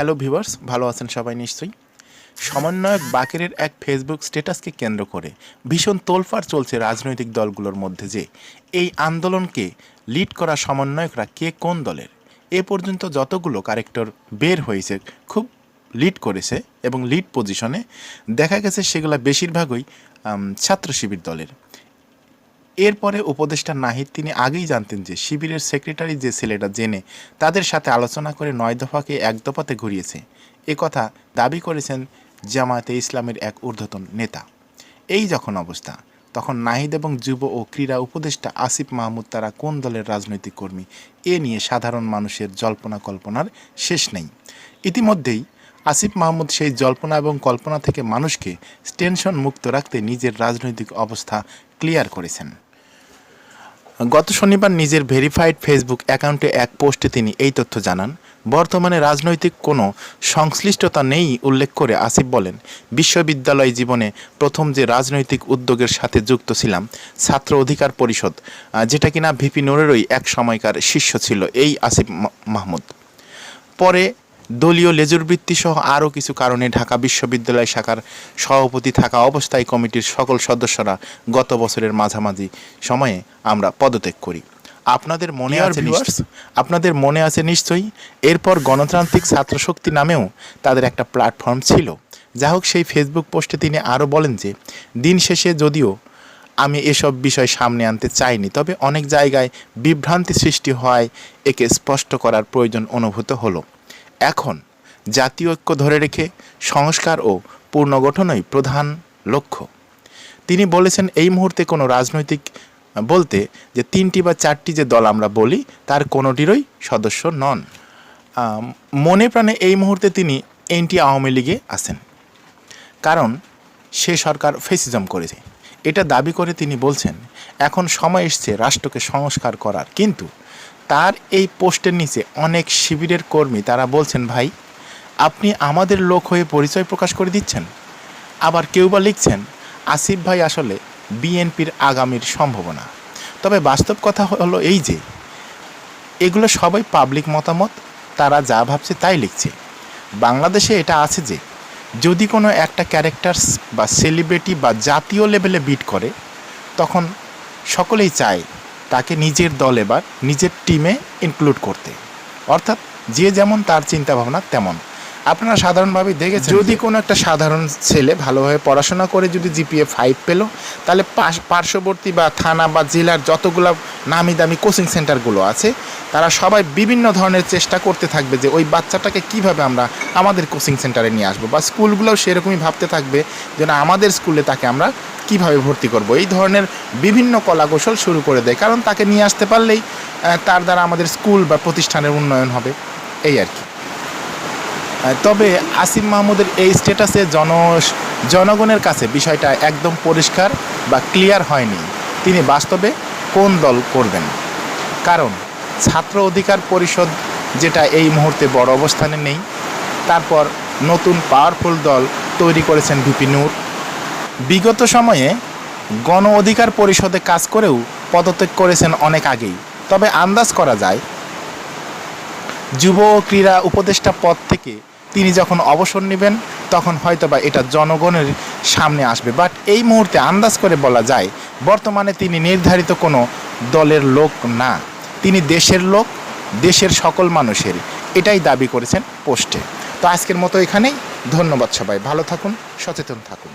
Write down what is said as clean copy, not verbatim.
Hello viewers, ভালো আছেন সবাই নিশ্চয়ই। সমন্বয়ক বাকেরের এক ফেসবুক স্ট্যাটাসকে কেন্দ্র করে ভীষণ তোলফাড় চলছে রাজনৈতিক দলগুলোর মধ্যে যে এই আন্দোলনকে লিড করা সমন্বয়করা কে কোন দলের। এ পর্যন্ত যতগুলো ক্যারেক্টার বের হয়েছে খুব লিড করেছে এবং লিড পজিশনে দেখা গেছে সেগুলো বেশিরভাগই ছাত্র শিবির দলের। এরপরে উপদেষ্টা নাহিদ তিনি আগেই জানতেন যে শিবিরের সেক্রেটারি যে ছেলেটা জেনে তাদের সাথে আলোচনা করে 9 দফাকে 1 দফাতে ঘুরিয়েছে, এ কথা দাবি করেছেন জামায়াতে ইসলামের এক ঊর্ধ্বতন নেতা। এই যখন অবস্থা, তখন নাহিদ এবং যুব ও ক্রীড়া উপদেষ্টা আসিফ মাহমুদ তারা কোন দলের রাজনৈতিক কর্মী এ নিয়ে সাধারণ মানুষের জল্পনা কল্পনার শেষ নেই। ইতিমধ্যেই আসিফ মাহমুদ সেই জল্পনা এবং কল্পনা থেকে মানুষকে টেনশন মুক্ত রাখতে নিজের রাজনৈতিক অবস্থা ক্লিয়ার করেছেন। গত শনিবার নিজের ভেরিফাইড ফেসবুক অ্যাকাউন্টে এক পোস্টে তিনি এই তথ্য জানান। বর্তমানে রাজনৈতিক কোনো সংশ্লিষ্টতা নেই উল্লেখ করে আসিফ বলেন, বিশ্ববিদ্যালয় জীবনে প্রথম যে রাজনৈতিক উদ্যোগের সাথে যুক্ত ছিলাম ছাত্র অধিকার পরিষদ, যেটা কিনা ভিপি নূরেরই এক সময়কার শিষ্য ছিল এই আসিফ মাহমুদ। পরে দলীয় লেজুরবৃত্তি সহ আরও কিছু কারণে ঢাকা বিশ্ববিদ্যালয় শাখার সভাপতি থাকা অবস্থায় কমিটির সকল সদস্যরা গত বছরের মাঝামাঝি সময়ে আমরা পদত্যাগ করি। আপনাদের মনে আছে নিশ্চয়ই। এরপর গণতান্ত্রিক ছাত্রশক্তি নামেও তাদের একটা প্ল্যাটফর্ম ছিল। যা হোক, সেই ফেসবুক পোস্টে তিনি আরও বলেন যে দিন শেষে যদিও আমি এসব বিষয় সামনে আনতে চাইনি, তবে অনেক জায়গায় বিভ্রান্তি সৃষ্টি হয়, একে স্পষ্ট করার প্রয়োজন অনুভূত হলো। এখন জাতীয় ঐক্য ধরে রেখে সংস্কার ও পুনর্গঠনই প্রধান লক্ষ্য। তিনি বলেছেন, এই মুহূর্তে কোনো রাজনৈতিক বলতে যে 3টি বা 4টি যে দল আমরা বলি তার কোনোটিরই সদস্য নন। মনে প্রাণে এই মুহূর্তে তিনি এনটি আওয়ামী লীগে আছেন, কারণ সে সরকার ফেসিজম করেছে এটা দাবি করে তিনি বলছেন এখন সময় এসছে রাষ্ট্রকে সংস্কার করার। কিন্তু তার এই পোস্টের নিচে অনেক শিবিরের কর্মী তারা বলছেন, ভাই আপনি আমাদের লোক হয়ে পরিচয় প্রকাশ করে দিচ্ছেন। আবার কেউ বা লিখছেন, আসিফ ভাই আসলে বিএনপির আগামীর সম্ভাবনা। তবে বাস্তব কথা হলো এই যে এগুলো সবাই পাবলিক মতামত, তারা যা ভাবছে তাই লিখছে। বাংলাদেশে এটা আছে যে যদি কোনো একটা ক্যারেক্টার্স বা সেলিব্রিটি বা জাতীয় লেভেলে বিট করে, তখন সকলেই চায় তাকে নিজের দলে বা নিজের টিমে ইনক্লুড করতে। অর্থাৎ যে যেমন তার চিন্তাভাবনা তেমন। আপনারা সাধারণভাবে দেখেছেন, যদি কোনো একটা সাধারণ ছেলে ভালোভাবে পড়াশোনা করে যদি জিপিএ 5 পেল, তাহলে পার্শ্ববর্তী বা থানা বা জেলার যতগুলো নামি দামি কোচিং সেন্টারগুলো আছে তারা সবাই বিভিন্ন ধরনের চেষ্টা করতে থাকবে যে ওই বাচ্চাটাকে কিভাবে আমরা আমাদের কোচিং সেন্টারে নিয়ে আসবো, বা স্কুলগুলোও সেরকমই ভাবতে থাকবে যে না আমাদের স্কুলে তাকে আমরা কিভাবে ভর্তি করব। এই ধরনের বিভিন্ন কলাকৌশল শুরু করে দেয়, কারণ তাকে নিয়ে আসতে পারলেই তার দ্বারা আমাদের স্কুল বা প্রতিষ্ঠানের উন্নয়ন হবে, এই আর কি। তবে আসিফ মাহমুদের এই স্ট্যাটাসে জনগণের কাছে বিষয়টা একদম পরিষ্কার বা ক্লিয়ার হয়নি তিনি বাস্তবে কোন দল করবেন। কারণ ছাত্র অধিকার পরিষদ যেটা এই মুহূর্তে বড় অবস্থানে নেই, তারপর নতুন পাওয়ারফুল দল তৈরি করেছেন ভিপি নূর। বিগত সময়ে গণ অধিকার পরিষদে কাজ করেও পদত্যাগ করেছেন অনেক আগেই। তবে আন্দাজ করা যায় যুব ও ক্রীড়া উপদেষ্টা পদ থেকে তিনি যখন অবসর নেবেন তখন হয়তোবা এটা জনগণের সামনে আসবে। বাট এই মুহূর্তে আন্দাজ করে বলা যায় বর্তমানে তিনি নির্ধারিত কোনো দলের লোক না, তিনি দেশের লোক, দেশের সকল মানুষের, এটাই দাবি করেছেন পোস্টে। তো আজকের মতো এখানেই। ধন্যবাদ সবাই, ভালো থাকুন, সচেতন থাকুন।